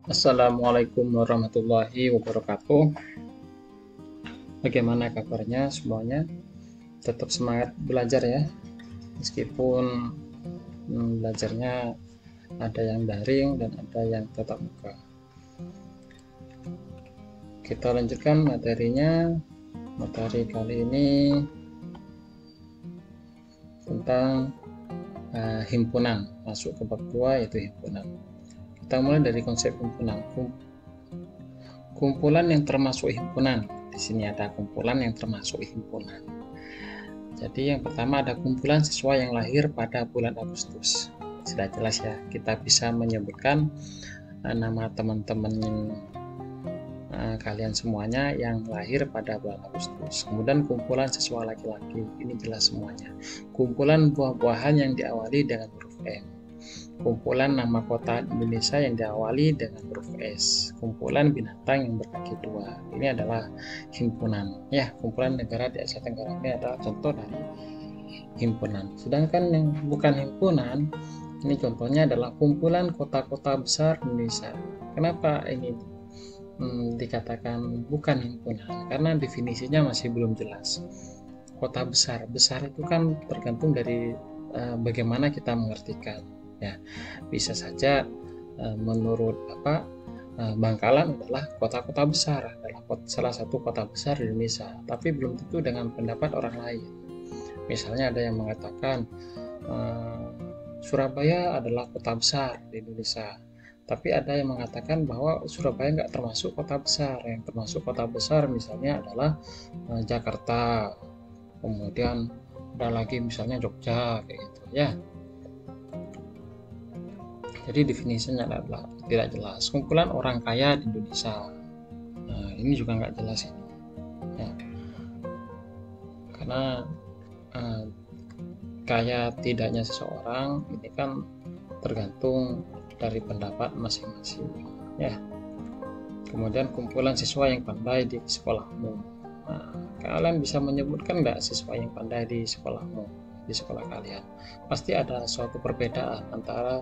Assalamualaikum warahmatullahi wabarakatuh. Bagaimana kabarnya semuanya? Tetap semangat belajar ya, meskipun belajarnya ada yang daring dan ada yang tatap muka. Kita lanjutkan materinya. Materi kali ini tentang himpunan, masuk ke bab 2 yaitu himpunan. Kita mulai dari konsep himpunan. Kumpulan yang termasuk himpunan. Di sini ada kumpulan yang termasuk himpunan. Jadi yang pertama ada kumpulan siswa yang lahir pada bulan Agustus. Sudah jelas ya, kita bisa menyebutkan nama teman-teman kalian semuanya yang lahir pada bulan Agustus. Kemudian kumpulan siswa laki-laki, ini jelas semuanya. Kumpulan buah-buahan yang diawali dengan huruf M. Kumpulan nama kota Indonesia yang diawali dengan huruf S. Kumpulan binatang yang berkaki dua. Ini adalah himpunan. Ya, kumpulan negara di Asia Tenggara ini adalah contoh dari himpunan. Sedangkan yang bukan himpunan, ini contohnya adalah kumpulan kota-kota besar Indonesia. Kenapa ini dikatakan bukan himpunan? Karena definisinya masih belum jelas. Kota besar, besar itu kan tergantung dari bagaimana kita mengartikan. Ya, bisa saja menurut Bangkalan adalah kota-kota besar, adalah salah satu kota besar di Indonesia, tapi belum tentu dengan pendapat orang lain. Misalnya ada yang mengatakan Surabaya adalah kota besar di Indonesia, tapi ada yang mengatakan bahwa Surabaya nggak termasuk kota besar. Yang termasuk kota besar misalnya adalah Jakarta, kemudian ada lagi misalnya Jogja, kayak gitu ya. Jadi definisinya adalah tidak jelas. Kumpulan orang kaya di Indonesia. Nah, ini juga nggak jelas ini. Ya. Karena kaya tidaknya seseorang ini kan tergantung dari pendapat masing-masing. Ya. Kemudian kumpulan siswa yang pandai di sekolahmu. Nah, kalian bisa menyebutkan nggak siswa yang pandai di sekolahmu, di sekolah kalian? Pasti ada suatu perbedaan antara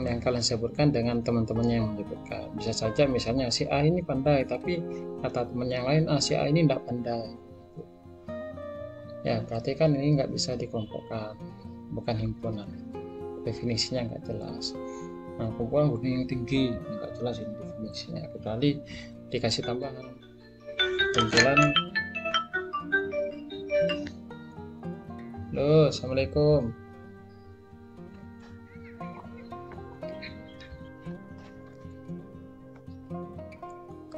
yang kalian sebutkan dengan teman-temannya yang menyebutkan. Bisa saja misalnya si A ini pandai, tapi kata teman yang lain si A ini tidak pandai. Ya, berarti kan ini nggak bisa dikelompokkan, bukan himpunan. Definisinya nggak jelas. Nah, kumpulan gunung yang tinggi nggak jelas ini definisinya, kecuali dikasih tambahan kumpulan. Halo, assalamualaikum.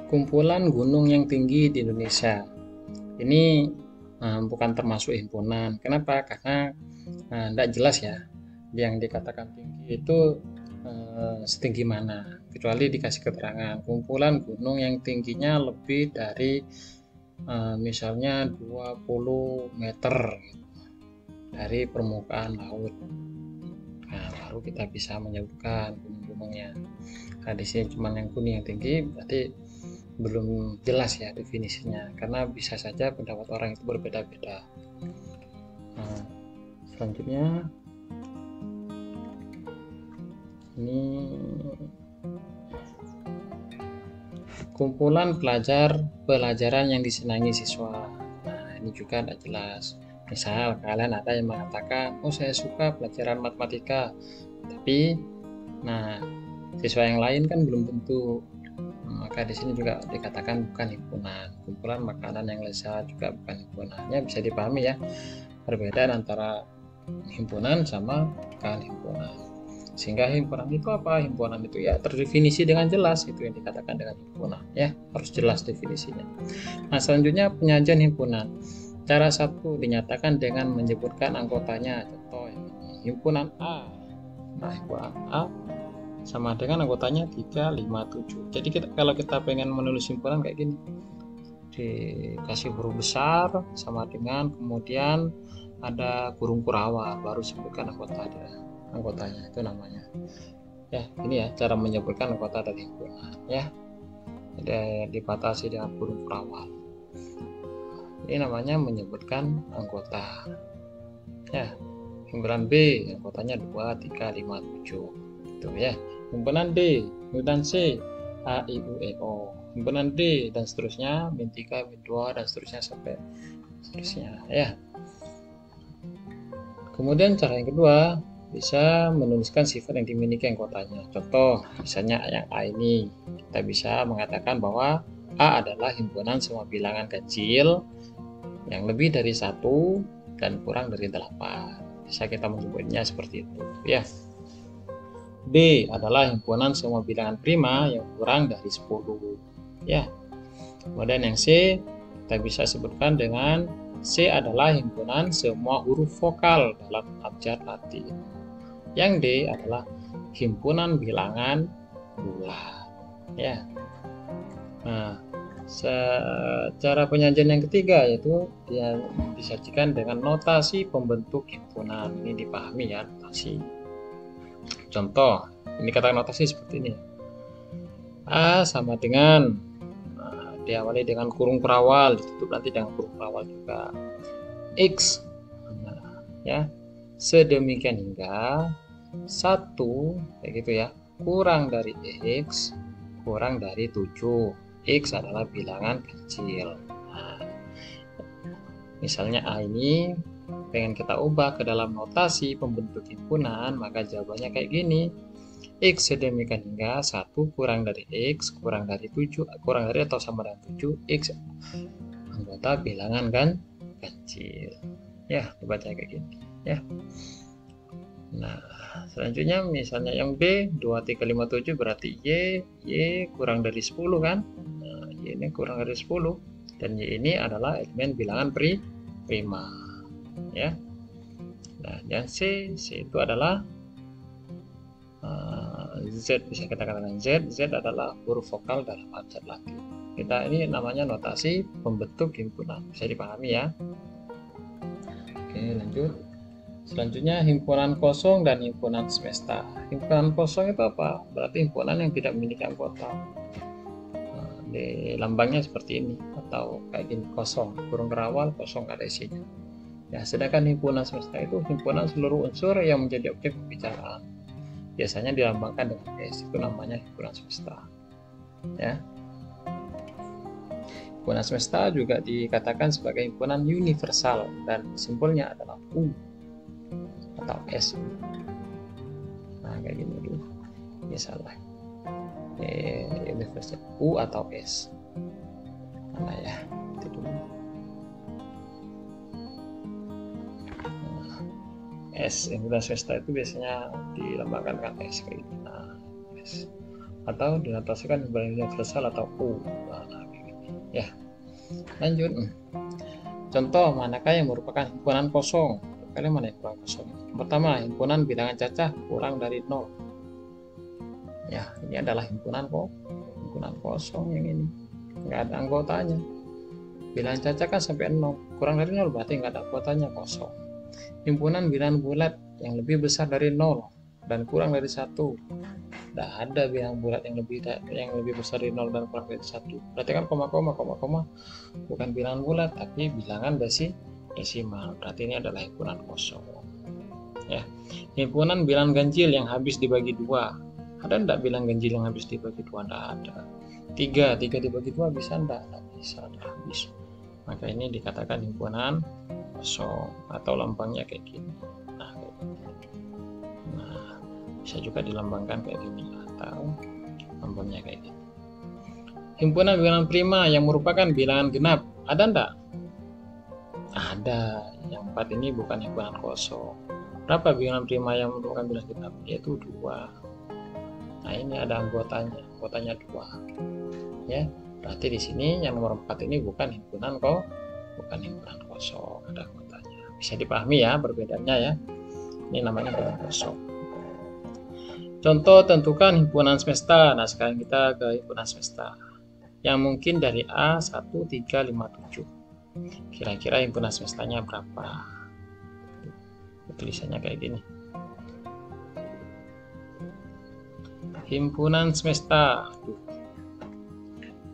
Kumpulan gunung yang tinggi di Indonesia ini bukan termasuk himpunan. Kenapa? Karena tidak jelas ya yang dikatakan tinggi itu setinggi mana, kecuali dikasih keterangan kumpulan gunung yang tingginya lebih dari misalnya 20 meter dari permukaan laut. Nah, baru kita bisa menyebutkan gunung-gunungnya. Nah, di sini cuma yang gunung yang tinggi, berarti belum jelas ya definisinya, karena bisa saja pendapat orang itu berbeda-beda. Nah, selanjutnya ini kumpulan pelajaran yang disenangi siswa. Nah, ini juga tidak jelas. Misal kalian ada yang mengatakan, oh saya suka pelajaran matematika, tapi siswa yang lain kan belum tentu. Maka di sini juga dikatakan bukan himpunan. Kumpulan makanan yang lezat juga bukan himpunannya. Bisa dipahami ya perbedaan antara himpunan sama bukan himpunan. Sehingga himpunan itu apa? Himpunan itu ya terdefinisi dengan jelas, itu yang dikatakan dengan himpunan ya, harus jelas definisinya. Nah, selanjutnya penyajian himpunan. Cara satu dinyatakan dengan menyebutkan anggotanya. Contoh himpunan A. Nah, himpunan A sama dengan anggotanya 3, 5, 7. Jadi kalau kita pengen menulis himpunan kayak gini, dikasih huruf besar sama dengan kemudian ada burung kurawal, baru sebutkan anggotanya, itu namanya. Ya, ini ya cara menyebutkan anggota dari himpunan ya. Jadi dibatasi dengan burung kurawal. Ini namanya menyebutkan anggota. Ya, himpunan B anggotanya 2, 3, 5, 7. Itu ya. himpunan D, himpunan C, A, I, U, E, O, himpunan D, dan seterusnya, min 3, min 2, dan seterusnya sampai seterusnya ya. Kemudian cara yang kedua, bisa menuliskan sifat yang dimiliki anggotanya. Contoh, misalnya yang A ini, kita bisa mengatakan bahwa A adalah himpunan semua bilangan kecil yang lebih dari 1 dan kurang dari 8. Bisa kita menyebutnya seperti itu ya. D adalah himpunan semua bilangan prima yang kurang dari 10 ya. Kemudian yang C kita bisa sebutkan dengan C adalah himpunan semua huruf vokal dalam abjad Latin. Yang D adalah himpunan bilangan bulat ya. Nah, cara penyajian yang ketiga yaitu dia disajikan dengan notasi pembentuk himpunan. Ini dipahami ya, notasi. Contoh, ini kata notasi seperti ini. A sama dengan diawali dengan kurung perawal, ditutup nanti dengan kurung perawal juga. X, nah, ya, sedemikian hingga 1 kayak gitu ya, kurang dari X kurang dari 7. X adalah bilangan kecil. Nah, misalnya A ini pengen kita ubah ke dalam notasi pembentuk himpunan, maka jawabannya kayak gini. X sedemikian hingga 1 kurang dari X kurang dari 7 kurang dari atau sama dengan 7 X anggota bilangan kan kecil ya, dibaca kayak gini ya. Nah, selanjutnya misalnya yang B 2, 3, 5, 7 berarti Y kurang dari 10 kan. Nah, Y ini kurang dari 10 dan Y ini adalah elemen bilangan prima ya. Nah, yang C itu adalah Z, bisa kita katakan Z adalah huruf vokal dalam abjad Latin. Kita ini namanya notasi pembentuk himpunan, bisa dipahami ya. Oke, lanjut. Selanjutnya himpunan kosong dan himpunan semesta. Himpunan kosong itu apa? Berarti himpunan yang tidak memiliki anggota. Nah, di lambangnya seperti ini atau kayak gini, kosong, kurung kerawal, kosong ada isinya. Ya, sedangkan himpunan semesta itu himpunan seluruh unsur yang menjadi objek pembicaraan. Biasanya dilambangkan dengan S, itu namanya himpunan semesta ya. Himpunan semesta juga dikatakan sebagai himpunan universal dan simbolnya adalah U atau S. Nah, kayak gini dulu misalnya universal U atau S mana ya, itu dulu. S, himpunan semesta itu biasanya dilambangkan dengan S kayak gitu. Nah, S. Atau dinotasikan himpunan universal atau U. Nah, kayak gini. Ya, lanjut. Contoh, manakah yang merupakan himpunan kosong? Kalian mana yang kurang kosong? Pertama, himpunan bilangan cacah kurang dari 0. Ya, ini adalah himpunan kosong yang ini. Nggak ada anggotanya. Bilangan cacah kan sampai 0. Kurang dari 0 berarti nggak ada anggotanya, kosong. Himpunan bilangan bulat yang lebih besar dari 0 dan kurang dari 1. Tidak ada bilangan bulat yang lebih besar dari 0 dan kurang dari 1. Berarti kan koma bukan bilangan bulat tapi bilangan desimal. Berarti ini adalah himpunan kosong. Ya. Himpunan bilangan ganjil yang habis dibagi 2. Ada enggak bilangan ganjil yang habis dibagi 2? Enggak ada. 3 dibagi 2 bisa enggak? Enggak bisa, habis. Maka ini dikatakan himpunan kosong atau lambangnya kayak gini. Nah, bisa juga dilambangkan kayak gini atau lambangnya kayak gini. Himpunan bilangan prima yang merupakan bilangan genap, ada enggak? Ada. Yang 4 ini bukan himpunan kosong. Berapa bilangan prima yang merupakan bilangan genap? Yaitu 2. Nah, ini ada anggotanya 2. Ya, berarti di sini yang nomor 4 ini bukan himpunan kosong, ada anggotanya. Bisa dipahami ya perbedaannya ya. Ini namanya himpunan kosong. Contoh, tentukan himpunan semesta. Nah, sekarang kita ke himpunan semesta. Yang mungkin dari A 1, 3, 5, 7. Kira-kira himpunan semestanya berapa? Tulisannya kayak gini. Himpunan semesta.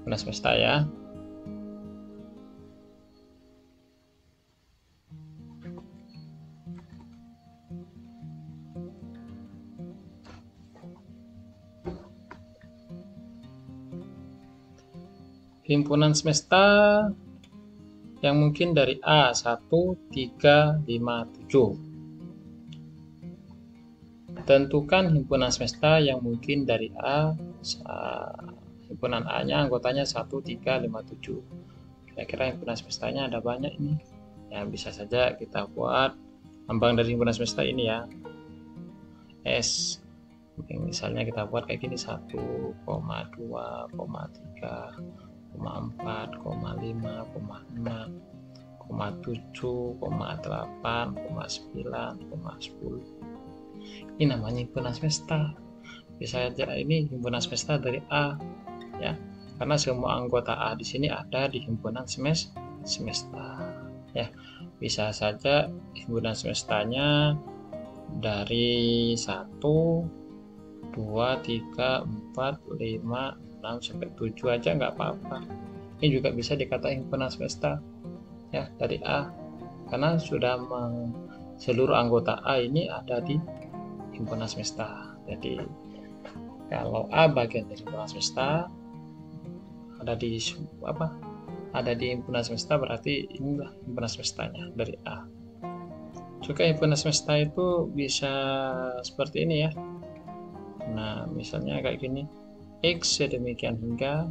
Himpunan semesta ya. himpunan semesta yang mungkin dari A 1, 3, 5, 7. Tentukan himpunan semesta yang mungkin dari A, himpunan A-nya anggotanya 1, 3, 5, 7. Kira-kira himpunan semestanya ada banyak ini. Ya, bisa saja kita buat lambang dari himpunan semesta ini ya. S. Misalnya kita buat kayak gini 1, 2, 3, 4, 5, 6, 7, 8, 9, 10. Ini namanya himpunan semesta. Bisa saja ini himpunan semesta dari A ya, karena semua anggota A di sini ada di himpunan semesta ya. Bisa saja himpunan semestanya dari 1, 2, 3, 4, 5, 6 sampai 7 aja nggak apa-apa. Ini juga bisa dikatakan himpunan semesta ya dari A, karena sudah seluruh anggota A ini ada di himpunan semesta. Jadi kalau A bagian dari himpunan semesta, ada di himpunan semesta, berarti inilah himpunan semestanya dari A. Juga himpunan semesta itu bisa seperti ini ya. Nah, misalnya kayak gini, X sedemikian hingga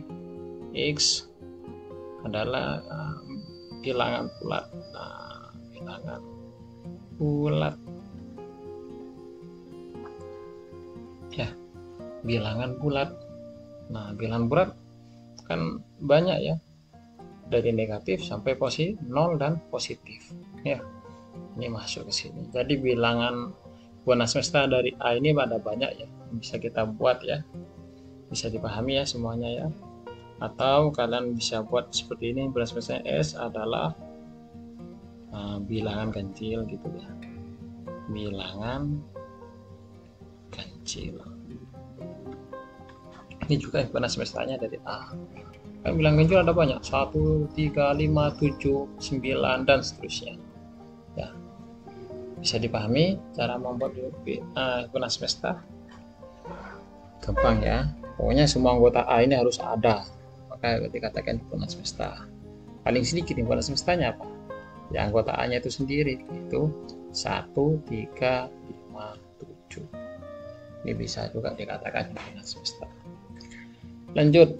X adalah bilangan bulat. Nah, bilangan bulat ya, bilangan bulat. Nah, bilangan bulat kan banyak ya, dari negatif sampai positif, 0 dan positif ya. Ini masuk ke sini. Jadi bilangan himpunan semesta dari A ini ada banyak ya, bisa kita buat ya, bisa dipahami ya semuanya ya. Atau kalian bisa buat seperti ini, himpunan semesta S adalah bilangan ganjil gitu ya, bilangan ganjil. Ini juga himpunan semestanya dari A. Kan bilangan ganjil ada banyak, 1, 3, 5, 7, 9 dan seterusnya ya. Bisa dipahami cara membuat himpunan semesta? Gampang ya, pokoknya semua anggota A ini harus ada, maka dikatakan himpunan semesta. Paling sedikit himpunan semestanya apa? Ya, anggota A nya itu sendiri, itu 1, 3, 5, 7. Ini bisa juga dikatakan himpunan semesta. Lanjut,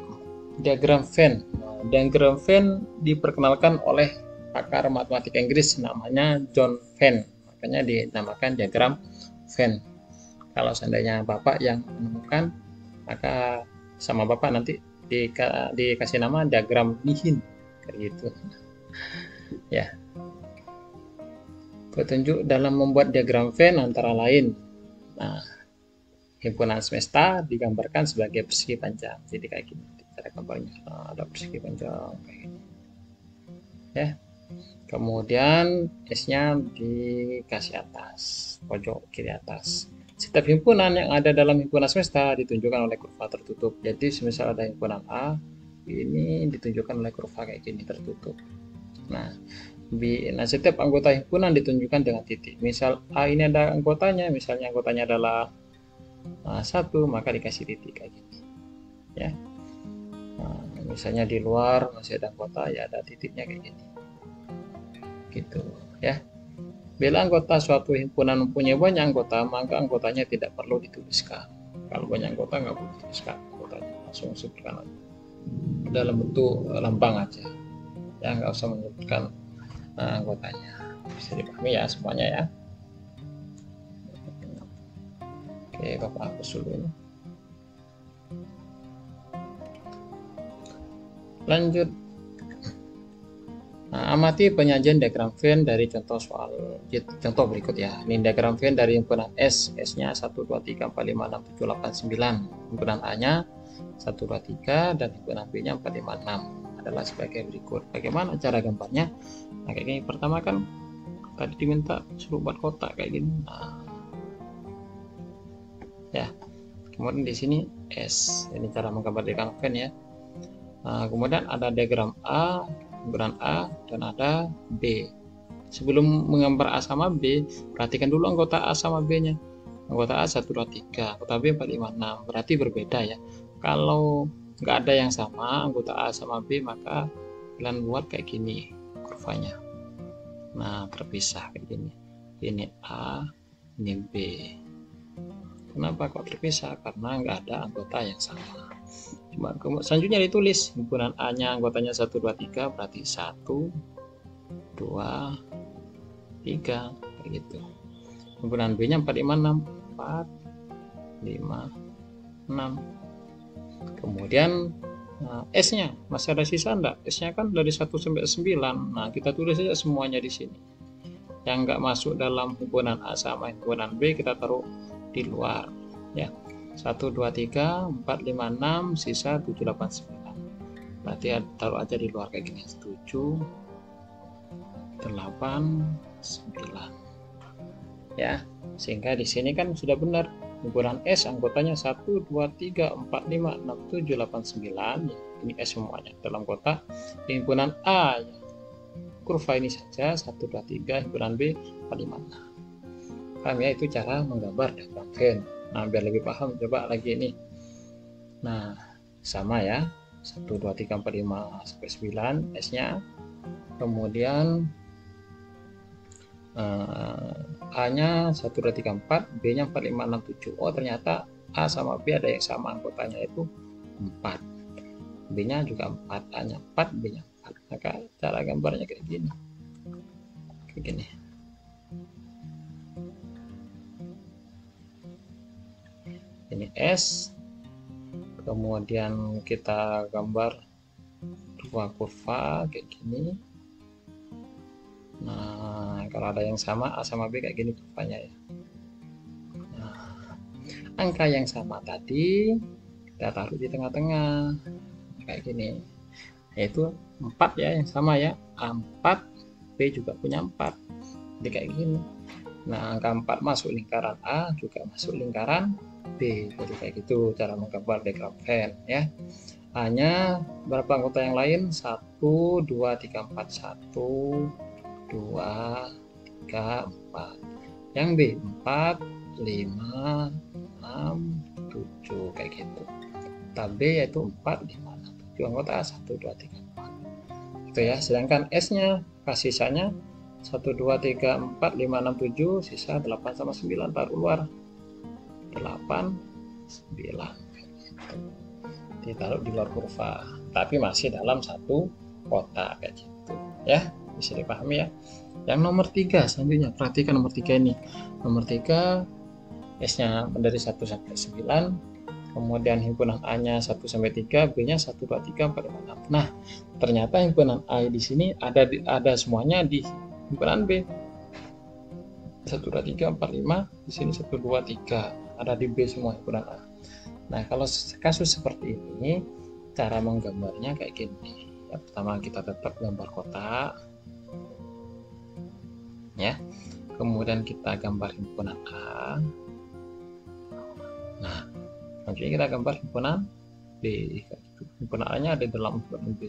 diagram Venn. Diagram Venn diperkenalkan oleh pakar matematika Inggris namanya John Venn, makanya dinamakan diagram Venn. Kalau seandainya Bapak yang menemukan, maka sama Bapak nanti dikasih nama diagram Nihin kayak gitu ya. Petunjuk dalam membuat diagram Venn antara lain, nah, himpunan semesta digambarkan sebagai persegi panjang. Jadi kayak gini cara gambarnya. Nah, ada persegi panjang kayak gini ya. Kemudian S-nya dikasih atas, pojok kiri atas. Setiap himpunan yang ada dalam himpunan semesta ditunjukkan oleh kurva tertutup. Jadi semisal ada himpunan A, ini ditunjukkan oleh kurva kayak gini tertutup. Nah, setiap anggota himpunan ditunjukkan dengan titik. Misal A ini ada anggotanya, misalnya anggotanya adalah 1, maka dikasih titik kayak gini ya. Nah, misalnya di luar masih ada anggota, ya ada titiknya kayak gini gitu ya. Bila anggota suatu himpunan mempunyai banyak anggota, maka anggotanya tidak perlu dituliskan. Kalau banyak anggota nggak perlu dituliskan anggotanya, langsung sebutkan dalam bentuk lambang aja ya, nggak usah menyebutkan anggotanya. Bisa dipahami ya semuanya ya. Oke, Bapak hapus dulu ini. Lanjut. Nah, amati penyajian diagram Venn dari contoh berikut ya. Ini diagram Venn dari himpunan S. S-nya 1, 2, 3, 4, 5, 6, 7, 8, 9. Himpunan A-nya 1, 2, 3 dan himpunan B-nya 4, 5, 6 adalah sebagai berikut. Bagaimana cara gambarnya? Nah, kayak gini. Pertama kan tadi diminta suruh buat kotak kayak gini. Nah, ya. Kemudian di sini S. Ini cara menggambar diagram Venn ya. Nah, kemudian ada diagram A, himpunan A, dan ada B. Sebelum menggambar A sama B, perhatikan dulu anggota A sama B-nya. Anggota A 1, 2, 3, anggota B 4, 5, 6. Berarti berbeda ya. Kalau nggak ada yang sama anggota A sama B, maka kalian buat kayak gini kurvanya. Nah, terpisah kayak gini. Ini A, ini B. Kenapa kok terpisah? Karena nggak ada anggota yang sama. Cuma selanjutnya ditulis himpunan A-nya anggotanya 1, 2, 3, berarti 1, 2, 3 kayak gitu. Himpunan B-nya 4, 5, 6, 4, 5, 6. Kemudian S-nya masih ada sisa enggak? S-nya kan dari 1 sampai 9. Nah, kita tulis saja semuanya di sini. Yang enggak masuk dalam himpunan A sama himpunan B kita taruh di luar ya. 1, 2, 3, 4, 5, 6, sisa 7, 8, 9. Berarti taruh aja di luar kayak gini. 7, 8, 9. Ya, sehingga di sini kan sudah benar. Himpunan S anggotanya 1, 2, 3, 4, 5, 6, 7, 8, 9. Ini S semuanya dalam kotak. Di himpunan A ya, kurva ini saja 1, 2, 3, himpunan B 4, 5, 6. Paham ya, itu cara menggambar diagram Venn. Nah, biar lebih paham coba lagi ini. Nah, sama ya. 1, 2, 3, 4, 5 sampai 9 S-nya. Kemudian A-nya 1, 2, 3, 4, B-nya 4, 5, 6, 7. Oh, ternyata A sama B ada yang sama anggotanya itu 4. B-nya juga 4, A-nya 4, B-nya 4. Maka cara gambarnya kayak gini. Kayak gini. Ini S. Kemudian kita gambar dua kurva kayak gini. Nah, kalau ada yang sama A sama B kayak gini kurvanya ya. Nah, angka yang sama tadi kita taruh di tengah-tengah kayak gini, yaitu 4 ya, yang sama ya, A4, B juga punya 4, jadi kayak gini. Nah, angka 4 masuk lingkaran A juga masuk lingkaran B, jadi kayak gitu cara menggambar diagram Venn ya. A-nya berapa anggota yang lain? 1, 2, 3, 4, 1, 2, 3, 4. Yang B 4, 5, 6, 7 kayak gitu. Tab B yaitu 4, 5, 6, 7 anggota 1, 2, 3, 4. Itu ya. Sedangkan S-nya sisanya 1, 2, 3, 4, 5, 6, 7, sisa 8 sama 9 taruh luar. 8, 9 gitu. Ditaruh di luar kurva, tapi masih dalam satu kotak kayak gitu ya, bisa dipahami ya. Yang nomor 3 selanjutnya, perhatikan nomor 3 ini. Nomor 3 S-nya dari 1 sampai 9, kemudian himpunan A-nya 1 sampai 3, B-nya 1, 2, 3, 4, 5, 6. Nah, ternyata himpunan A di sini ada semuanya di himpunan B. 1, 2, 3, 4, 5, di sini 1, 2, 3 ada di B semua himpunan A. Nah, kalau kasus seperti ini, cara menggambarnya kayak gini. Yang pertama kita tetap gambar kotak, ya. Kemudian kita gambar himpunan A. Nah, selanjutnya kita gambar himpunan B. Himpunan A-nya ada dalam himpunan B.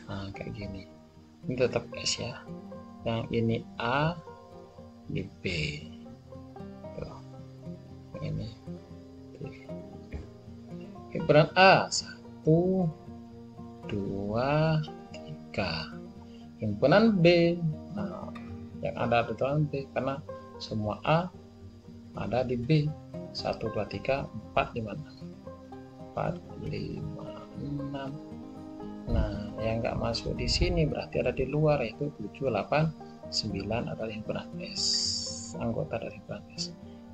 Nah, kayak gini. Ini tetap S ya. Yang ini A, ini B. Tuh. Ini. Himpunan A 1, 2, 3. Himpunan B, nah, yang ada di dalam B karena semua A ada di B. 1, 2, 3, 4, 5, 6. 4, 5, 6. Nah, yang nggak masuk di sini berarti ada di luar, yaitu 7, 8, 9 adalah himpunan S. Anggota dari himpunan S.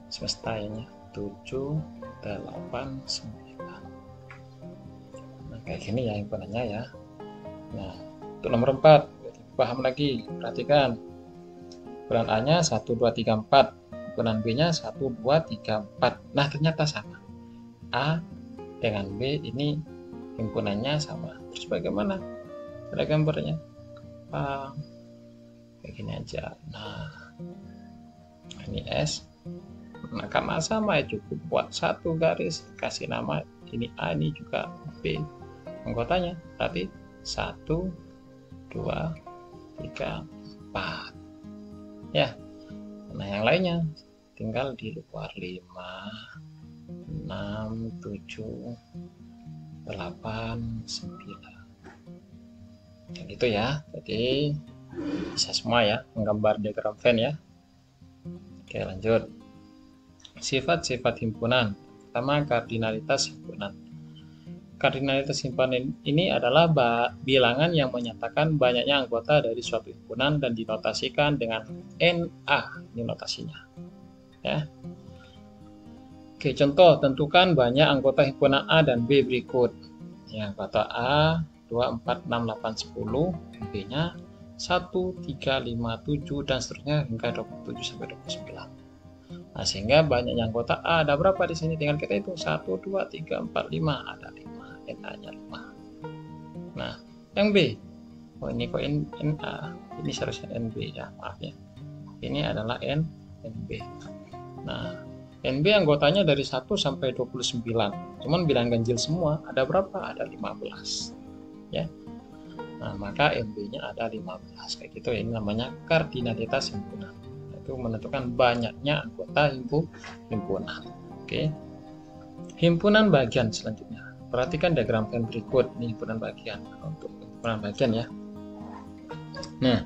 Semestanya 7, 8, 9. Kayak gini ya himpunannya ya. Nah, untuk nomor 4 paham lagi, perhatikan himpunan A nya 1, 2, 3, 4, himpunan B nya 1, 2, 3, 4. Nah, ternyata sama, A dengan B ini himpunannya sama. Terus bagaimana cara gambarnya? Kayak gini aja. Nah, ini S. Nah, karena sama ya cukup buat satu garis, kasih nama ini A, ini juga B anggotanya, berarti 1, 2, 3, 4 ya. Nah, yang lainnya tinggal di luar 5, 6, 7, 8, 9. Kayak gitu ya. Jadi bisa semua ya menggambar diagram Venn ya. Oke, lanjut. Sifat-sifat himpunan. Pertama, kardinalitas himpunan. Kardinalitas himpunan ini adalah bilangan yang menyatakan banyaknya anggota dari suatu himpunan dan dinotasikan dengan NA. Ini notasinya. Ya. Oke, contoh, tentukan banyak anggota himpunan A dan B berikut. Ya, anggota A 2, 4, 6, 8, 10, B-nya 1, 3, 5, 7, dan seterusnya hingga 27 sampai 29. Nah, sehingga banyaknya anggota A ada berapa di sini? Tinggal kita itu 1, 2, 3, 4, 5, ada 5. NA-nya 5. Nah, yang B. Oh, ini kok NA. Ini seharusnya NB ya, maaf ya. Ini adalah NB. Nah, NB anggotanya dari 1 sampai 29. Cuman bilang ganjil semua. Ada berapa? Ada 15. Ya. Nah, maka NB-nya ada 15. Kayak gitu ya. Ini namanya kardinalitas himpunan. Itu menentukan banyaknya anggota himpunan. Oke. Himpunan bagian selanjutnya. Perhatikan diagram Venn berikut. Ini himpunan bagian. Untuk himpunan bagian ya. Nah,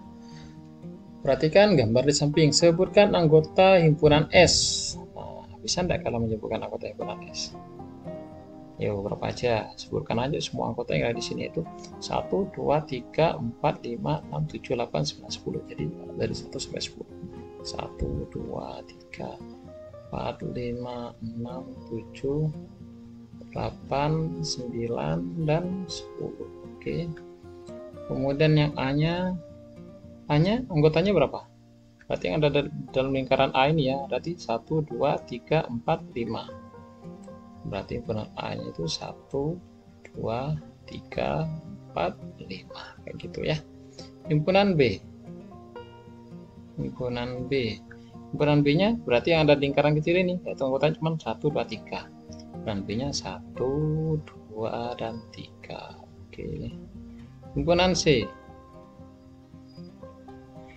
perhatikan gambar di samping. Sebutkan anggota himpunan S. Nah, bisa enggak kalau menyebutkan anggota himpunan S? Yuk, berapa aja? Sebutkan aja semua anggota yang ada di sini itu 1, 2, 3, 4, 5, 6, 7, 8, 9, 10. Jadi dari 1 sampai 10. 1, 2, 3, 4, 5, 6, 7, 8, 9, dan 10. Oke. Kemudian yang A-nya anggotanya berapa? Berarti yang ada dalam lingkaran A ini ya, berarti 1, 2, 3, 4, 5. Berarti himpunan A-nya itu 1, 2, 3, 4, 5. Kayak gitu ya. Himpunan B. Himpunan B. Himpunan B-nya berarti yang ada di lingkaran kecil ini, yaitu anggotanya cuma 1, 2, 3. Dan B-nya 1, 2, dan 3. Oke. Himpunan C.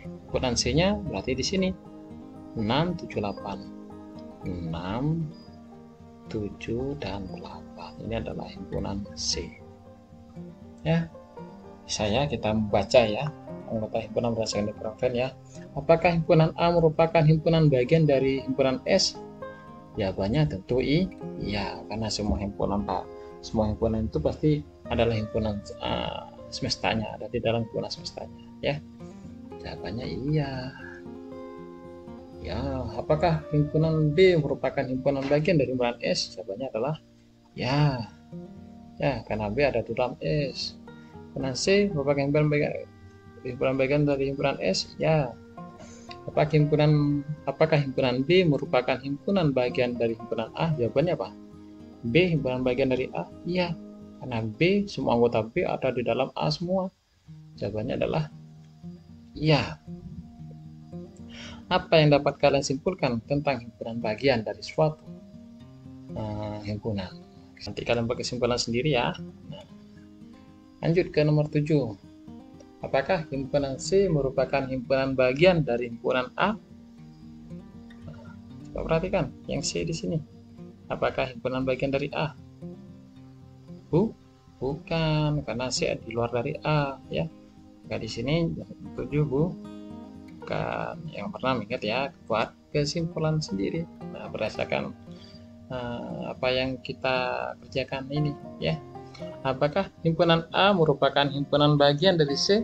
Himpunan C-nya berarti di sini 6, 7, 8. 6, 7, dan 8. Ini adalah himpunan C. Ya. Bisa ya kita membaca ya anggota himpunan berdasarkan diagram Venn ya. Apakah himpunan A merupakan himpunan bagian dari himpunan S? Jawabannya tentu iya, karena semua himpunan itu pasti adalah himpunan semestanya, ada di dalam himpunan semestanya ya. Jawabannya iya. Ya, apakah himpunan B merupakan himpunan bagian dari himpunan S? Jawabannya adalah ya. Ya, karena B ada di dalam S. Himpunan C merupakan himpunan bagian dari himpunan S? Ya. Apakah himpunan B merupakan himpunan bagian dari himpunan A? Jawabannya apa? B himpunan bagian dari A? Iya, karena B, semua anggota B ada di dalam A semua. Jawabannya adalah iya. Apa yang dapat kalian simpulkan tentang himpunan bagian dari suatu himpunan? Nanti kalian buat kesimpulan sendiri ya. Nah, lanjut ke nomor 7. Apakah himpunan C merupakan himpunan bagian dari himpunan A? Nah, coba perhatikan yang C di sini. Apakah himpunan bagian dari A? Bukan, karena C di luar dari A ya. Maka di sini 7 bukan. Yang pertama ingat ya, buat kesimpulan sendiri. Nah, berdasarkan apa yang kita kerjakan ini ya. Apakah himpunan A merupakan himpunan bagian dari C?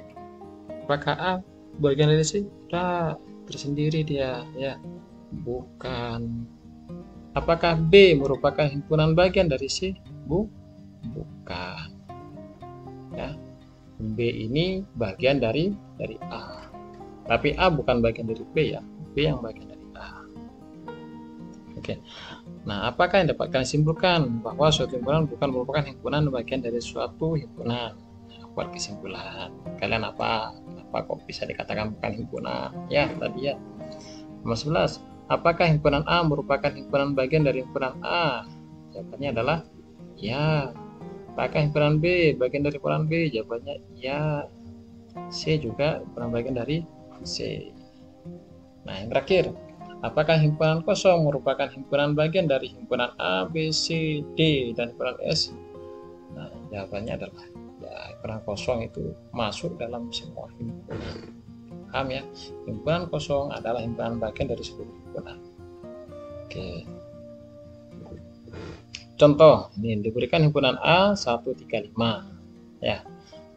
Apakah A bagian dari C? Tidak, tersendiri dia ya. Bukan. Apakah B merupakan himpunan bagian dari C? Bukan. Ya. B ini bagian dari A. Tapi A bukan bagian dari B ya. B yang bagian dari A. Oke. Nah, apakah yang dapat kalian simpulkan bahwa suatu himpunan bukan merupakan himpunan bagian dari suatu himpunan? Nah, buat kesimpulan. Kalian apa? Kenapa kok bisa dikatakan bukan himpunan? Ya, tadi ya. Nomor 11. Apakah himpunan A merupakan himpunan bagian dari himpunan A? Jawabannya adalah ya. Apakah himpunan B bagian dari himpunan B? Jawabannya ya. C juga himpunan bagian dari C. Nah, yang terakhir. Apakah himpunan kosong merupakan himpunan bagian dari himpunan A, B, C, D, dan himpunan S? Nah, Jawabannya adalah ya, himpunan kosong itu masuk dalam semua himpunan. Paham ya? Himpunan kosong adalah himpunan bagian dari seluruh himpunan. Oke. Contoh, ini diberikan himpunan A 135. Ya.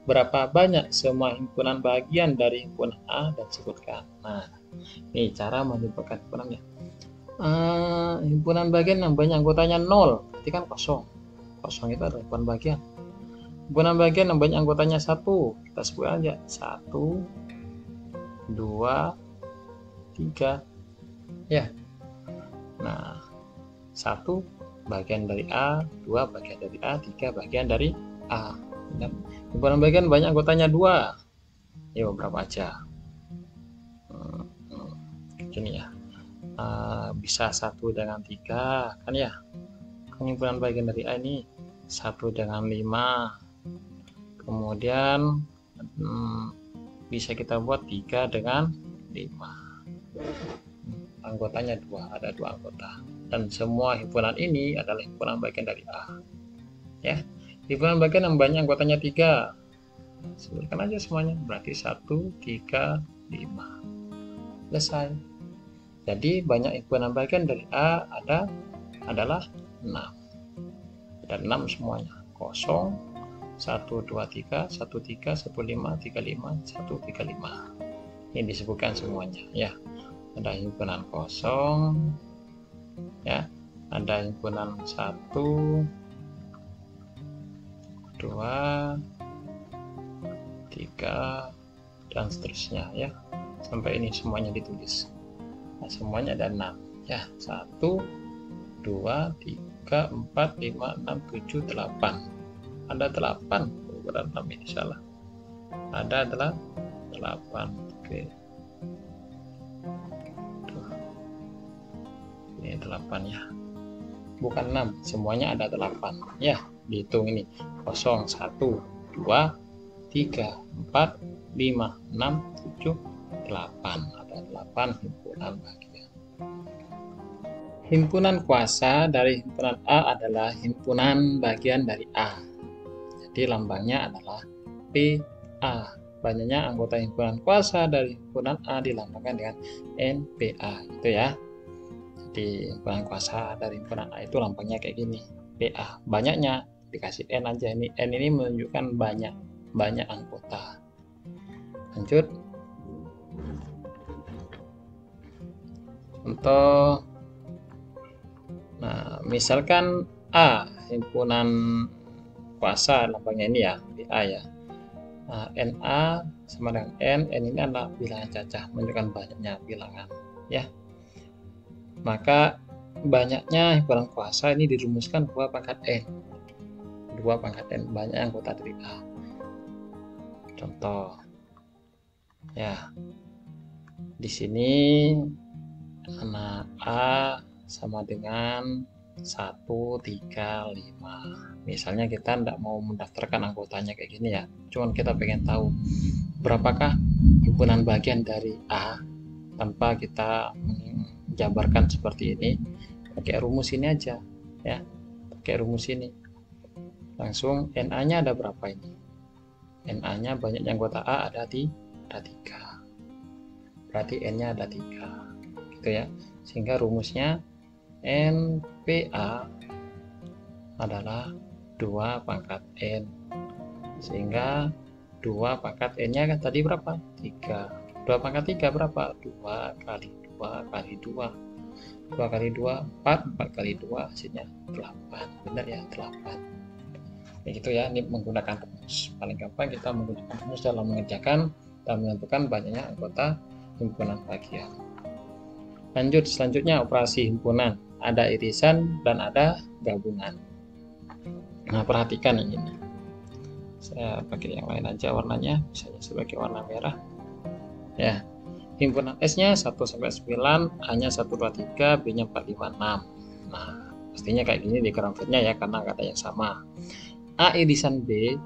Berapa banyak semua himpunan bagian dari himpunan A dan sebutkan. Nah, ini cara menyimpulkan himpunannya. Himpunan bagian yang banyak anggotanya 0, berarti kan kosong. Kosong itu adalah himpunan bagian. Himpunan bagian yang banyak anggotanya 1, kita sebut aja 1, 2, 3. Ya. Nah, 1 bagian dari A, 2 bagian dari A, 3 bagian dari A. Himpunan bagian banyak anggotanya 2. Ya, berapa aja? Gini ya. Bisa 1 dengan 3 kan ya. Himpunan bagian dari A ini 1 dengan 5. Kemudian bisa kita buat 3 dengan 5. Anggotanya 2, ada 2 anggota. Dan semua himpunan ini adalah himpunan bagian dari A. Ya. Himpunan bagian yang banyak anggotanya 3. Sebutkan aja semuanya. Berarti 1, 3, 5. Selesai. Jadi banyak himpunan bagian dari A adalah 6. Ada 6 semuanya. 0, 1, 2, 3, 1, 3, 1, 5, 3, 5, 1, 3, 5. Ini disebutkan semuanya ya. Ada himpunan kosong ya. Ada himpunan 1, 2, 3 dan seterusnya ya. Sampai ini semuanya ditulis. Nah, semuanya ada 6 ya. 1, 2, 3, 4, 5, 6, 7, 8. Ada 8. Bukan 6 ini salah. Ada adalah 8. Oke. Ini 8 ya. Bukan 6, semuanya ada 8 ya. Dihitung ini 0, 1, 2, 3, 4, 5, 6, 7, 8. Ada 8 himpunan bagian. Himpunan kuasa dari himpunan A adalah himpunan bagian dari A. Jadi lambangnya adalah PA. Banyaknya anggota himpunan kuasa dari himpunan A dilambangkan dengan NPA gitu ya. Jadi himpunan kuasa dari himpunan A itu lambangnya kayak gini, PA. Banyaknya dikasih N aja. Ini N ini menunjukkan banyak anggota. Lanjut. Contoh. Nah, misalkan A himpunan kuasa lambangnya ini ya, PA ya. Nah, NA sama dengan N ini adalah bilangan cacah, menunjukkan banyaknya bilangan ya. Maka banyaknya himpunan kuasa ini dirumuskan 2 pangkat N. 2 pangkat N, banyak anggota dari A. Contoh. Ya. Di sini anak A sama dengan 1, 3, 5. Misalnya kita tidak mau mendaftarkan anggotanya kayak gini ya. Cuman kita pengen tahu berapakah himpunan bagian dari A tanpa kita jabarkan seperti ini. Pakai rumus ini aja ya. Pakai rumus ini. Langsung NA-nya ada berapa ini? NA-nya banyaknya anggota A ada 3. Berarti N-nya ada 3. Gitu ya. Sehingga rumusnya NPA adalah 2 pangkat N. Sehingga 2 pangkat N-nya kan tadi berapa? 3. 2 pangkat 3 berapa? 2 kali 2 kali 2. 2 kali 2, 4. 4 kali 2 hasilnya 8. Benar ya, 8. Begitu ya, ini menggunakan rumus. Paling gampang kita menggunakan rumus dalam mengerjakan dan menentukan banyaknya anggota himpunan bagian. Lanjut, selanjutnya operasi himpunan. Ada irisan dan ada gabungan. Nah, perhatikan ini. Saya pakai yang lain aja warnanya, misalnya sebagai warna merah. Ya. Himpunan S-nya 1 sampai 9, A-nya 1 2 3, B-nya 4 5 6. Nah, pastinya kayak gini di grafitnya ya karena kata yang sama. A irisan B,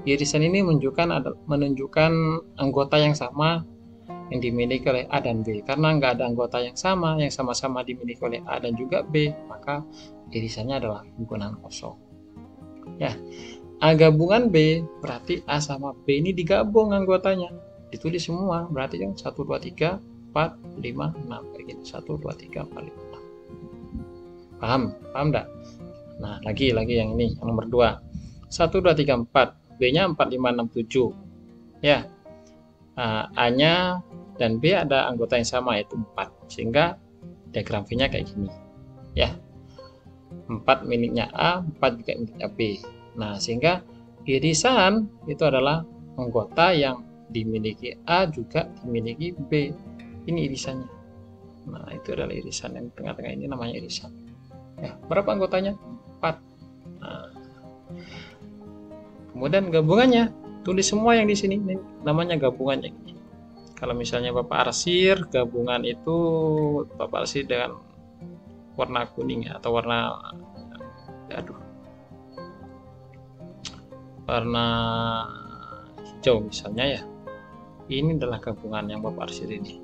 irisan ini menunjukkan anggota yang sama yang dimiliki oleh A dan B. Karena nggak ada anggota yang sama-sama dimiliki oleh A dan juga B, maka irisannya adalah himpunan kosong. Ya, A gabungan B, berarti A sama B ini digabung anggotanya. Ditulis semua, berarti kan 1, 2, 3, 4, 5, 6. Kayak gini, 1, 2, 3, 4, 5, 6. Paham? Paham enggak? Nah, lagi yang ini, yang nomor 2. 1, 2, 3, 4. B-nya 4, 5, 6, 7. Ya. A-nya dan B ada anggota yang sama, yaitu 4. Sehingga diagram V-nya kayak gini. Ya. 4 miliknya A, 4 juga miliknya B. Nah, sehingga irisan itu adalah anggota yang dimiliki A juga dimiliki B. Ini irisannya. Nah, itu adalah irisan yang tengah-tengah ini namanya irisan. Ya, berapa anggotanya? 4. Nah, kemudian gabungannya, tulis semua yang di sini. Ini namanya gabungannya. Kalau misalnya Bapak arsir, gabungan itu Bapak arsir dengan warna kuning atau warna warna hijau misalnya ya. Ini adalah gabungan yang Bapak arsir ini.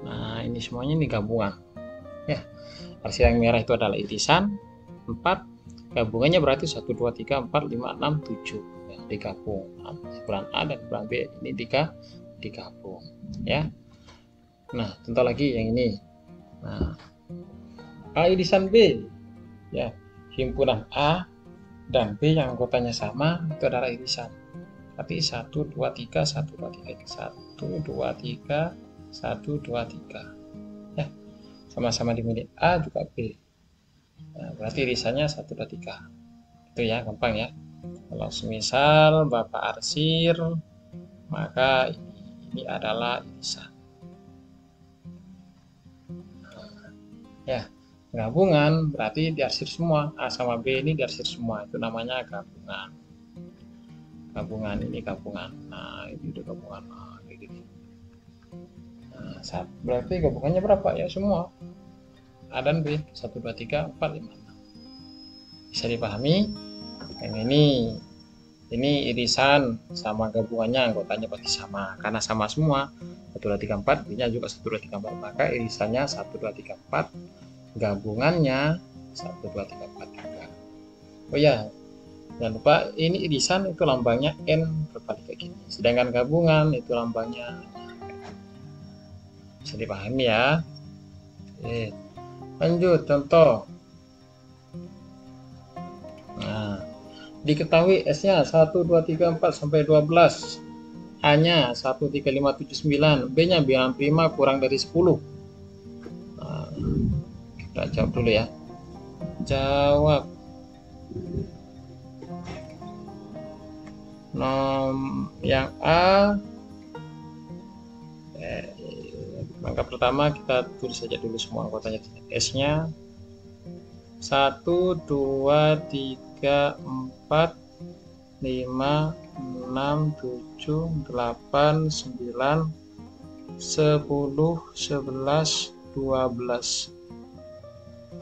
Nah, ini semuanya ini gabungan. Ya. Arsir yang merah itu adalah irisan 4, gabungannya berarti 1, 2, 3, 4, 5, 6, 7 ya, digabung. Nah, ukuran A dan ukuran B ini digabung ya. Nah, contoh lagi yang ini. Nah, A irisan B ya, himpunan A dan B yang anggotanya sama itu adalah irisan. Tapi 1, 2, 3, 1, 2, 3, 1, 2, 3, 1, 2, 3 ya, sama-sama dimiliki A juga B. Nah, berarti irisannya 1, 2, 3. Itu ya, gampang ya. Kalau semisal Bapak arsir, maka ini adalah irisan. Ya, gabungan berarti diarsir semua. A sama B ini diarsir semua. Itu namanya gabungan. Gabungan ini gabungan. Nah, ini udah gabungan. Nah, kayak gini. Nah, berarti gabungannya berapa ya? Semua. A dan B, 1, 2, 3, 4, 5, 6. Bisa dipahami? Yang ini irisan sama gabungannya, anggotanya pasti sama. Karena sama semua, 1, 2, 3, 4, B-nya juga 1, 2, 3, 4. Maka irisannya 1, 2, 3, 4, gabungannya 1, 2, 3, 4 juga. Oh ya, jangan lupa ini irisan itu lambangnya N berbalik kayak gini. Sedangkan gabungan itu lambangnya. Bisa dipahami ya? Oke. Lanjut contoh. Nah, diketahui S-nya 1, 2, 3, 4 sampai 12. A-nya 1, 3, 5, 7, 9. B-nya bilangan prima kurang dari 10. Nah, kita jawab dulu ya. Jawab. Yang A. Langkah pertama kita tulis saja dulu semua anggotanya. S-nya 1, 2, 3, 4, 5, 6, 7, 8, 9, 10, 11, 12.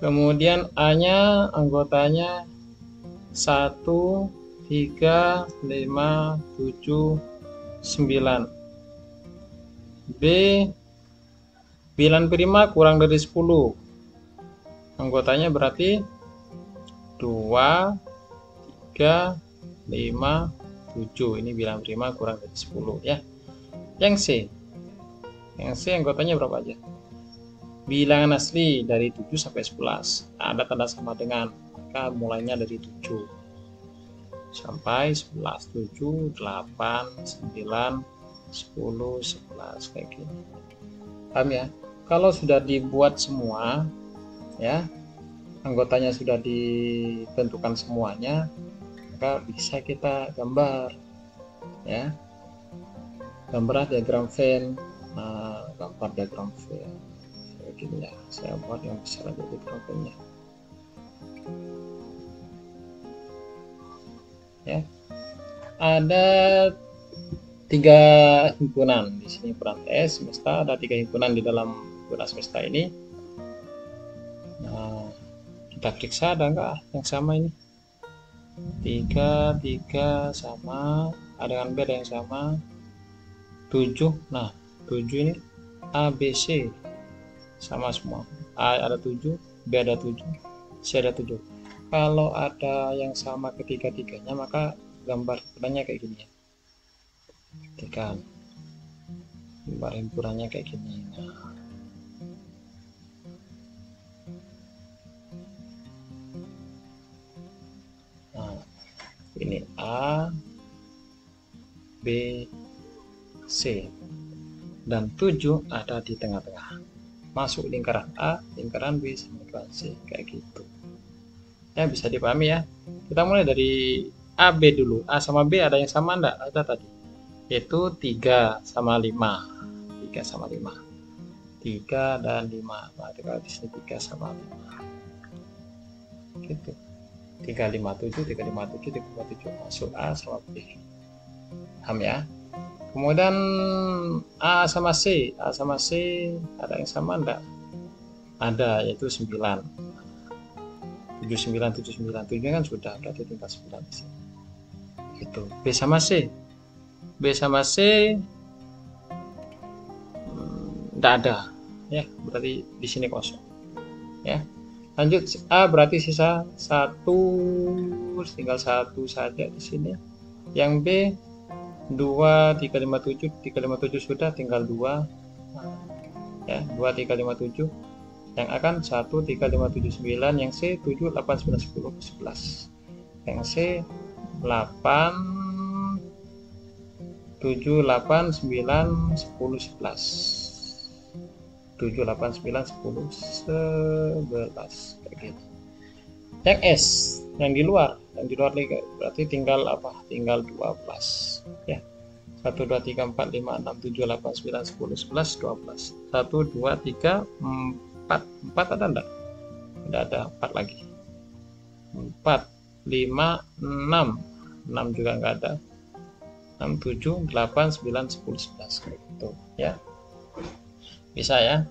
Kemudian A-nya anggotanya 1, 3, 5, 7, 9. B bilangan prima kurang dari 10. Anggotanya berarti 2, 3, 5, 7. Ini bilangan prima kurang dari 10 ya. Yang C anggotanya berapa aja? Bilangan asli dari 7 sampai 11. Ada tanda sama dengan, maka mulainya dari 7 sampai 11. 7, 8, 9, 10, 11 kayak gini. Paham ya? Kalau sudah dibuat semua ya, anggotanya sudah ditentukan semuanya, maka bisa kita gambar ya. Gambar diagram Venn. Nah, gambar diagram Venn kayak gini ya. Saya buat yang besar aja diagram Venn-nya. Ya. Ada 3 himpunan di sini, peran S semesta, ada 3 himpunan di dalam himpunan semesta ini. Nah, kita periksa ada enggak yang sama ini. 3 sama, ada dengan B ada yang sama. 7, nah 7 ini A, B, C sama semua. A ada 7, B ada 7, C ada 7. kalau ada yang sama ketiga-tiganya, maka gambar himpunannya kayak gini ya. Perhatikan, gambar himpunannya kayak gini. Nah, ini A, B, C, dan 7 ada di tengah-tengah. Masuk lingkaran A, lingkaran B, lingkaran C, kayak gitu. Ya, bisa dipahami ya. Kita mulai dari A, B dulu. A sama B ada yang sama enggak? Ada tadi. Yaitu 3 sama 5. 3 sama 5. 3 dan 5. Nah, kalau di sini 3 sama 5. Gitu. 357, 357, 357 masuk A sama B. Paham ya? Kemudian A sama C. A sama C ada yang sama enggak? Ada, yaitu 9. 79, 79, 7 kan sudah, berarti tinggal 9 di sini. Itu. B sama C. B sama C tidak ada, ya, berarti di sini kosong. Ya. Lanjut, A berarti sisa 1, tinggal 1 saja di sini. Yang B 2, 357, 357 sudah, tinggal 2. Ya, 2, 3, 5, 7. Yang A kan 1, 3, 5, 7, 9. Yang C 7, 8, 9, 10, 11. Yang C 8, 7, 8, 9, 10, 11. 7, 8, 9, 10, 11. Kayak gitu. Yang S, yang di luar berarti tinggal apa? Tinggal 12. Ya. 1, 2, 3, 4, 5, 6, 7, 8, 9, 10, 11, 12. 1, 2, 3, 4. 4 ada enggak? Tidak ada, 4 lagi. 4, 5, 6. 6 juga enggak ada. 6, 7, 8, 9, 10, 11. Gitu, ya. Bisa ya.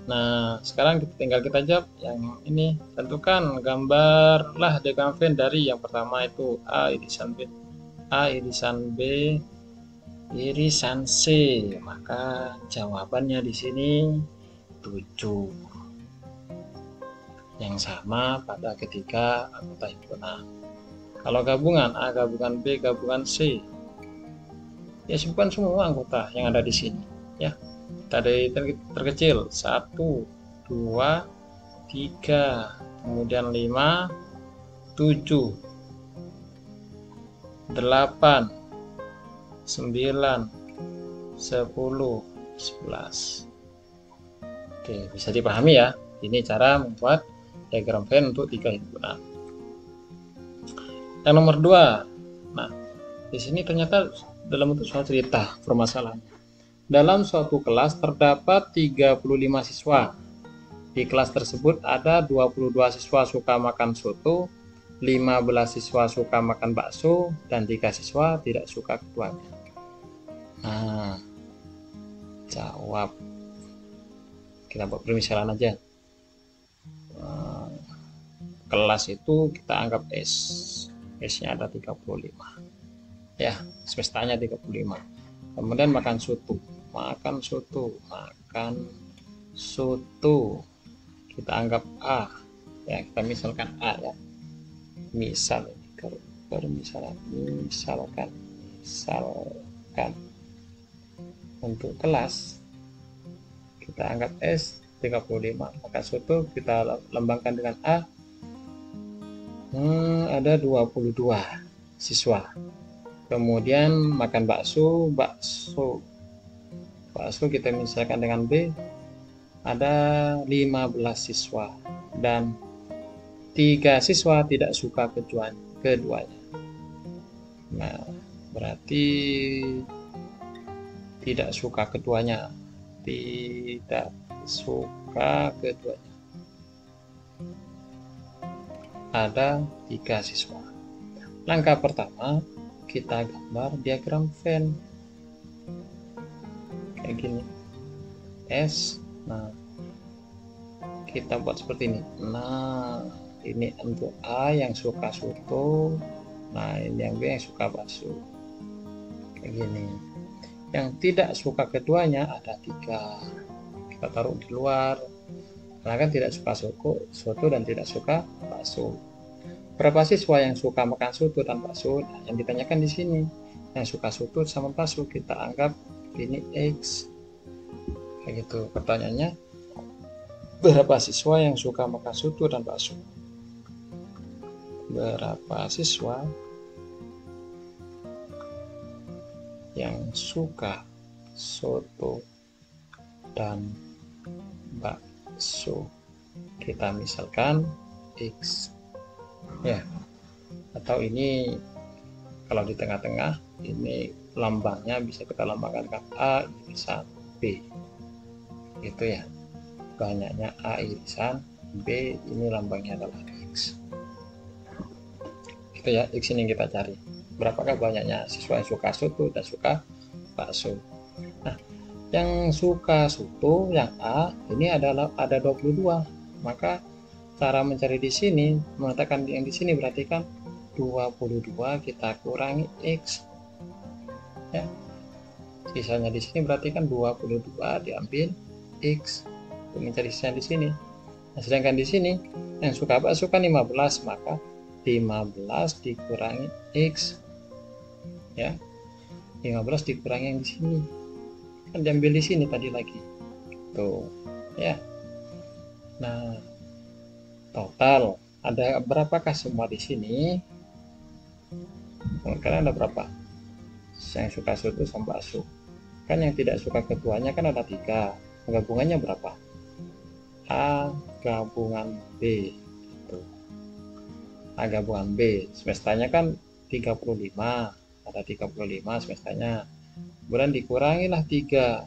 Nah, sekarang tinggal kita jawab yang ini. Tentukan gambarlah diagram Venn dari yang pertama itu A irisan B, A irisan B, irisan C. Maka jawabannya di sini 7. Yang sama pada ketiga anggota himpunan. Kalau gabungan A gabungan B gabungan C, ya sebutkan semua anggota yang ada di sini, ya. Tadi terkecil 1, 2, 3, kemudian 5, 7, 8, 9, 10, 11. Oke, bisa dipahami ya. Ini cara membuat diagram Venn untuk 3 himpunan. Yang nomor 2. Nah, di sini ternyata dalam bentuk suatu cerita permasalahannya. Dalam suatu kelas terdapat 35 siswa. Di kelas tersebut ada 22 siswa suka makan soto, 15 siswa suka makan bakso, dan 3 siswa tidak suka keduanya. Nah, jawab. Kita buat permisalan aja. Kelas itu kita anggap S. S-nya ada 35. Ya, semestanya 35. Kemudian makan soto. Makan soto, kita anggap A, ya, kita misalkan A ya, misalkan untuk kelas kita anggap S 35, makan soto kita lambangkan dengan A. Ada 22 siswa. Kemudian makan bakso kita misalkan dengan B, ada 15 siswa dan 3 siswa tidak suka keduanya. Nah, berarti tidak suka keduanya. Ada 3 siswa. Langkah pertama, kita gambar diagram Venn kayak gini. S. Nah, kita buat seperti ini. Nah, ini untuk A yang suka soto. Nah, ini yang B yang suka bakso. Kayak gini. Yang tidak suka keduanya ada 3. Kita taruh di luar. Karena kan tidak suka soto dan tidak suka bakso. berapa siswa yang suka makan soto dan bakso? Nah, yang ditanyakan di sini, yang suka soto sama bakso kita anggap ini X. Kayak gitu. Pertanyaannya, berapa siswa yang suka makan soto dan bakso? Berapa siswa yang suka soto dan bakso? Kita misalkan X ya, atau ini kalau di tengah-tengah ini lambangnya bisa kita lambangkan A irisan B gitu ya, banyaknya A irisan B, ini lambangnya adalah X gitu ya. X ini kita cari berapakah banyaknya siswa yang suka soto dan suka bakso. Nah, yang suka soto yang A ini adalah ada 22, maka cara mencari di sini mengatakan yang di sini berarti kan 22 kita kurangi X ya, sisanya di sini berarti kan 22 diambil X untuk mencari sisanya di sini. Nah, sedangkan di sini yang suka bakso kan 15, maka 15 dikurangi X ya, 15 dikurangi yang di sini kan diambil di sini tadi lagi tuh ya. Nah, total ada berapakah semua di sini? Karena ada berapa yang suka soto sama bakso? Kan yang tidak suka keduanya kan ada 3, gabungannya berapa? A gabungan B itu. A gabungan B semestanya kan 35, ada 35 semestanya, kemudian dikurangilah 3,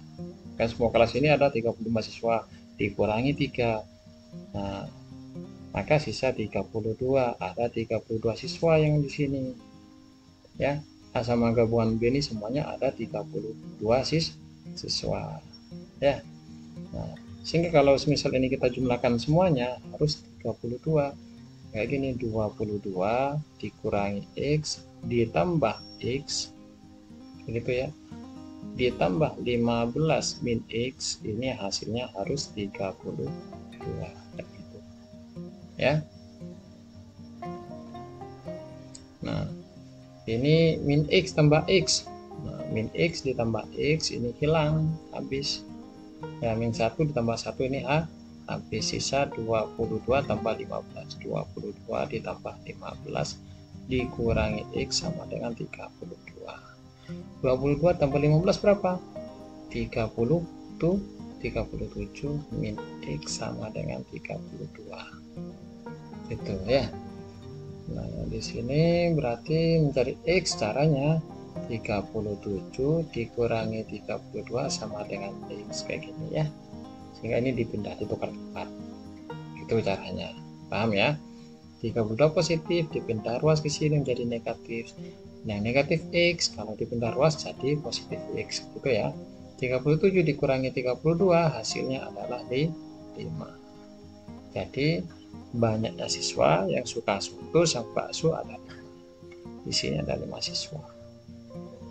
kan semua kelas ini ada 35 siswa, dikurangi 3, nah maka sisa 32, ada 32 siswa yang di sini ya. A sama gabungan B ini semuanya ada 32 siswa ya. Nah, sehingga kalau misal ini kita jumlahkan semuanya harus 32 kayak gini, 22 dikurangi X ditambah X gitu ya, ditambah 15 min X, ini hasilnya harus 32 gitu ya. Nah, ini min X tambah X, nah, min X ditambah X ini hilang habis ya, min 1 ditambah 1 ini habis, sisa 22 tambah 15, 22 ditambah 15 dikurangi X sama dengan 32, 22 tambah 15 berapa? 30 tuh 37 min X sama dengan 32 gitu ya. Nah, di sini berarti mencari X caranya 37 dikurangi 32 sama dengan X kayak gini ya, sehingga ini dipindah, ditukar tempat gitu caranya, paham ya? 32 positif dipindah ruas ke sini menjadi negatif, yang negatif X kalau dipindah ruas jadi positif X gitu ya. 37 dikurangi 32 hasilnya adalah 5. Jadi banyaknya siswa yang suka soto sama bakso ada, di sini ada 5 siswa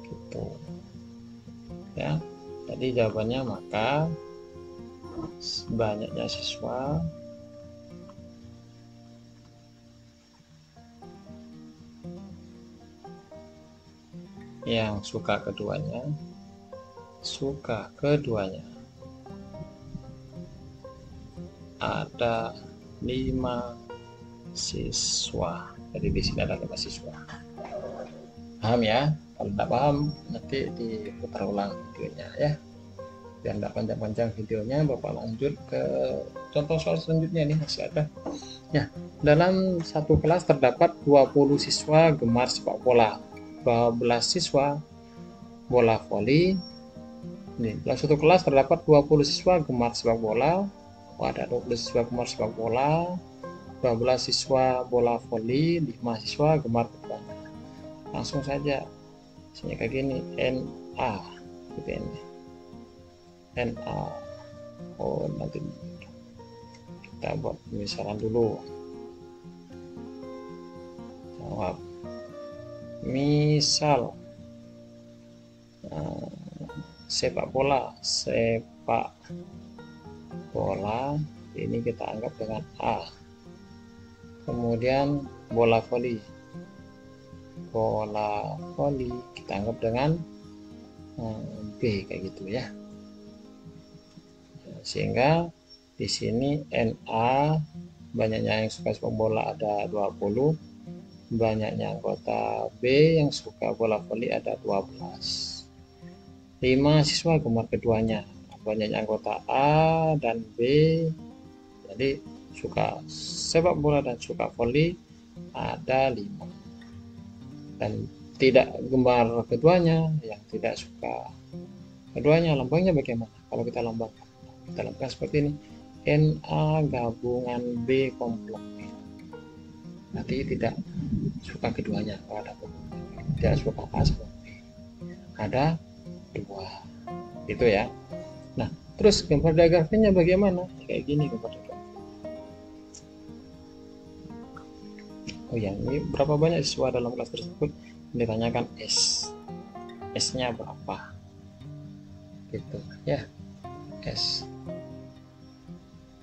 gitu ya. Jadi jawabannya maka banyaknya siswa yang suka keduanya ada 5 siswa. Jadi di sini ada 5 siswa. Paham ya? Kalau tidak paham nanti diputar ulang videonya ya. Biar tidak panjang-panjang videonya, Bapak lanjut ke contoh soal selanjutnya nih, masih ada. Ya, dalam satu kelas terdapat 20 siswa gemar sepak bola, 12 siswa bola voli. Nih, dalam satu kelas terdapat 20 siswa gemar sepak bola. Ada 20 siswa gemar sepak bola, 12 siswa bola voli, 5 siswa gemar bertanya. Langsung saja misalnya kayak gini, NA gitu ini. NA. Oh, nanti kita buat misalan dulu. Jawab. Misal sepak bola ini kita anggap dengan A. Kemudian bola voli. Bola voli kita anggap dengan B kayak gitu ya. Sehingga di sini NA banyaknya yang suka sepak bola ada 20, banyaknya anggota B yang suka bola voli ada 12. 5 siswa gemar keduanya, banyaknya anggota A dan B, jadi suka sepak bola dan suka voli ada 5. Dan tidak gemar keduanya, yang tidak suka keduanya, lambangnya bagaimana? Kalau kita lambangkan seperti ini, NA gabungan B komplement, nanti tidak suka keduanya. Kalau ada tidak suka A sama B, ada 2 gitu ya. Nah, terus gambar diagramnya bagaimana? Kayak gini gambar diagram. Oh ya, ini berapa banyak siswa dalam kelas tersebut? Ditanyakan S-nya berapa? Gitu ya, S.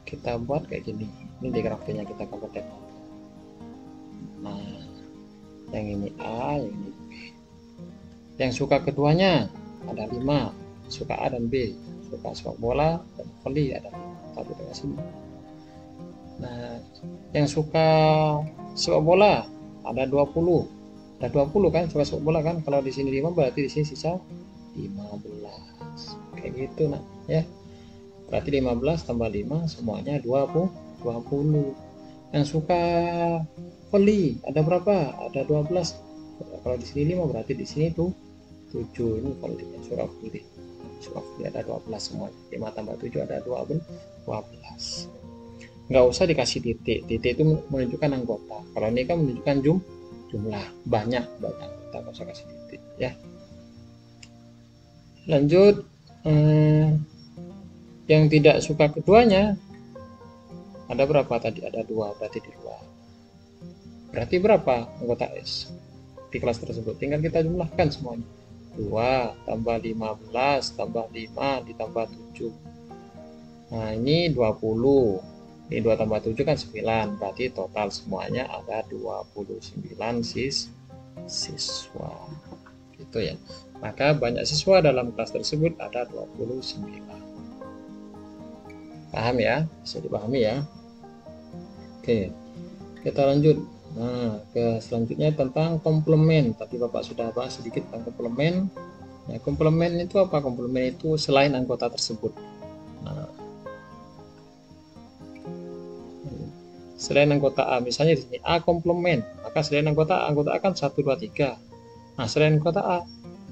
Kita buat kayak gini. Ini diagram-nya kita gambar diagram. Nah, yang ini A, yang ini B. Yang suka keduanya ada 5, suka A dan B, suka sepak bola dan voli ada 5. Satu dengan sini. Nah, yang suka sepak bola ada 20. Ada 20 kan suka sepak bola kan. Kalau di sini 5 berarti di sini sisa 15. Kayak gitu nah, ya. Berarti 15 tambah 5 semuanya 20. Yang suka voli ada berapa? Ada 12. Kalau di sini 5 berarti di sini tuh 7. Ini voli, suka voli. Suka voli ada 12 semuanya. 5 tambah 7 ada 12. Nggak usah dikasih titik. Titik itu menunjukkan anggota. Kalau ini kan menunjukkan jumlah banyak anggota. Nggak usah kasih titik ya. Lanjut, yang tidak suka keduanya ada berapa tadi? Ada 2, berarti di luar. Berarti berapa anggota S di kelas tersebut? Tinggal kita jumlahkan semuanya. 2 tambah 15 tambah 5 ditambah 7. Nah, ini 20. Ini 2 tambah 7 kan 9. Berarti total semuanya ada 29 siswa. Gitu ya. Maka banyak siswa dalam kelas tersebut ada 29. Paham ya? Bisa dipahami ya? Oke. Kita lanjut. Nah, ke selanjutnya tentang komplement. Tadi Bapak sudah bahas sedikit tentang komplement. Nah, komplement itu apa? Komplement itu selain anggota tersebut. Nah, selain anggota A, misalnya di sini A komplement, maka selain anggota A kan 1, 2, 3. Nah, selain anggota A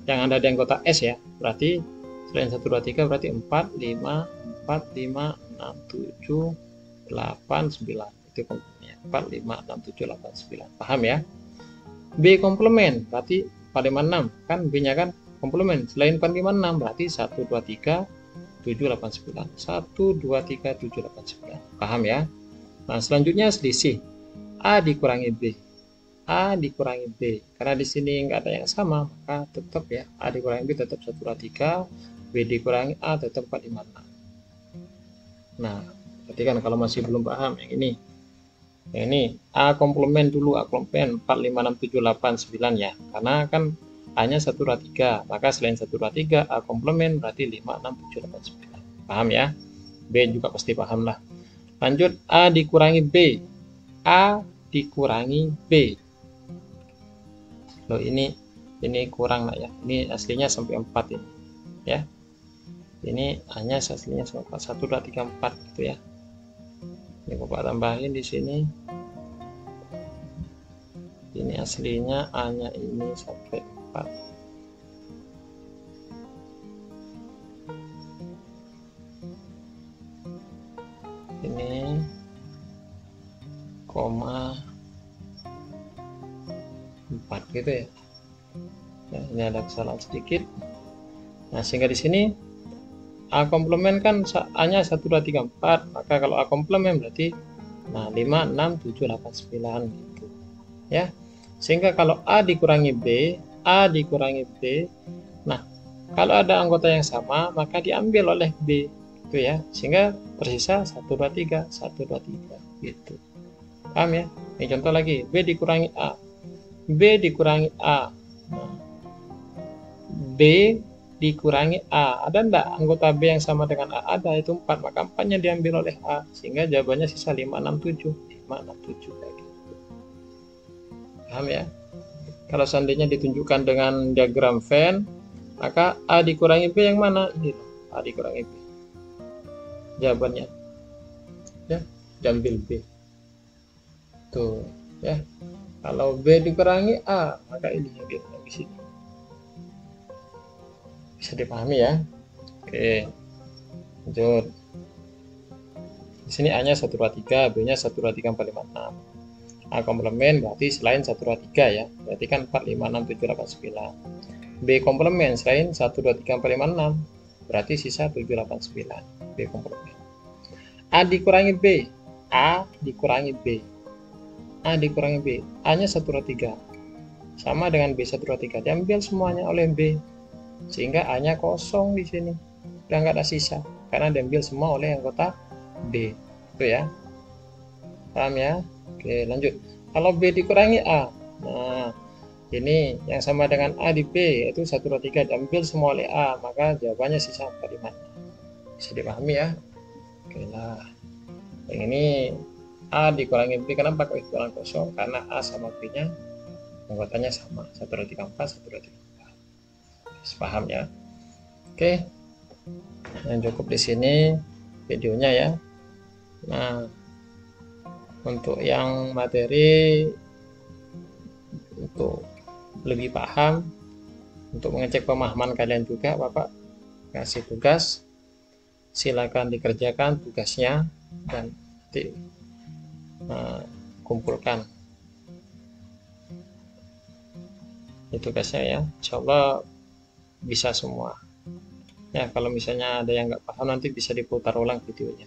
yang ada di anggota S ya, berarti selain 1, 2, 3 berarti 4, 5, 6, 7, 8, 9. Itu komplementnya. 4, 5, 6, 7, 8, 9. Paham ya? B komplement berarti 4, 5, 6. Kan B-nya kan komplement. Selain 4, 5, 6 berarti 1, 2, 3, 7, 8, 9. 1, 2, 3, 7, 8, 9. Paham ya? Nah, selanjutnya selisih. A dikurangi B. A dikurangi B. Karena di sini nggak ada yang sama, maka tetap ya. A dikurangi B tetap 1, 2, 3. B dikurangi A tetap 4, 5, 6. Nah, berarti kan kalau masih belum paham yang ini. Yang ini A komplement dulu. A komplement 4, 5, 6, 7, 8, 9 ya. Karena kan A-nya 1, 2, 3. Maka selain 1, 2, 3, A komplement berarti 5, 6, 7, 8, 9. Paham ya? B juga pasti paham lah. Lanjut, A dikurangi B. A dikurangi B. Loh, ini kurang lah ya. Ini aslinya sampai 4 ini. Ya. Ini hanya aslinya sampai 4. 1, 2, 3, 4 gitu ya. Ini Bapak tambahin di sini. Ini aslinya A-nya ini sampai 4. Ini koma 4 gitu ya. Nah, ini ada kesalahan sedikit. Nah, sehingga di sini A komplement kan A-nya 1, 2, 3, 4. Maka kalau A komplement berarti 5, 6, 7, 8, 9 gitu. Ya. Sehingga kalau A dikurangi B, A dikurangi B. Nah, kalau ada anggota yang sama, maka diambil oleh B. Gitu ya. Sehingga tersisa 1, 2, 3, 1, 2, 3 gitu. Paham ya? Ini contoh lagi, B dikurangi A. B dikurangi A. Nah, B dikurangi A. Ada enggak anggota B yang sama dengan A? Ada, itu 4. Maka 4-nya diambil oleh A. Sehingga jawabannya sisa 567. 567 kayak gitu. Paham ya? Kalau seandainya ditunjukkan dengan diagram Venn, maka A dikurangi B yang mana? Ini A dikurangi B. Jawabannya. Ya, diambil B. Tuh, ya. Kalau B dikurangi A, maka ini yang di sini. Bisa dipahami ya? Oke. Lanjut. Di sini A-nya 123, B-nya 123, 4, 5, 6. A komplement berarti selain 123 ya. Berarti kan 4, 5, 6, 7, 8, 9. B komplement selain 1, 2, 3, 4, 5, 6. Berarti sisa 7, 8, 9. B komplement. A dikurangi B. A dikurangi B. A dikurangi B. A-nya 123. Sama dengan B 123. Diambil semuanya oleh B. Sehingga A-nya kosong di sini. Udah nggak ada sisa. Karena diambil semua oleh anggota B. Itu ya. Paham ya? Oke, lanjut. Kalau B dikurangi A. Nah, ini yang sama dengan A di B, yaitu 123 diambil semua oleh A. Maka jawabannya sisa 4, 5. Bisa dipahami ya? Oke lah. Yang ini A dikurangi B. Kenapa kok ikuran kosong? Karena A sama B-nya anggotanya sama. 124, 124. Paham ya? Oke. Yang cukup di sini videonya ya. Nah, untuk yang materi untuk lebih paham, untuk mengecek pemahaman kalian juga, Bapak kasih tugas, silakan dikerjakan tugasnya dan nanti kumpulkan itu tugasnya ya. Insya Allah bisa semua ya. Kalau misalnya ada yang nggak paham, nanti bisa diputar ulang videonya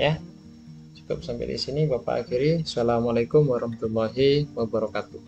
ya. Cukup sampai di sini Bapak akhiri. Assalamualaikum warahmatullahi wabarakatuh.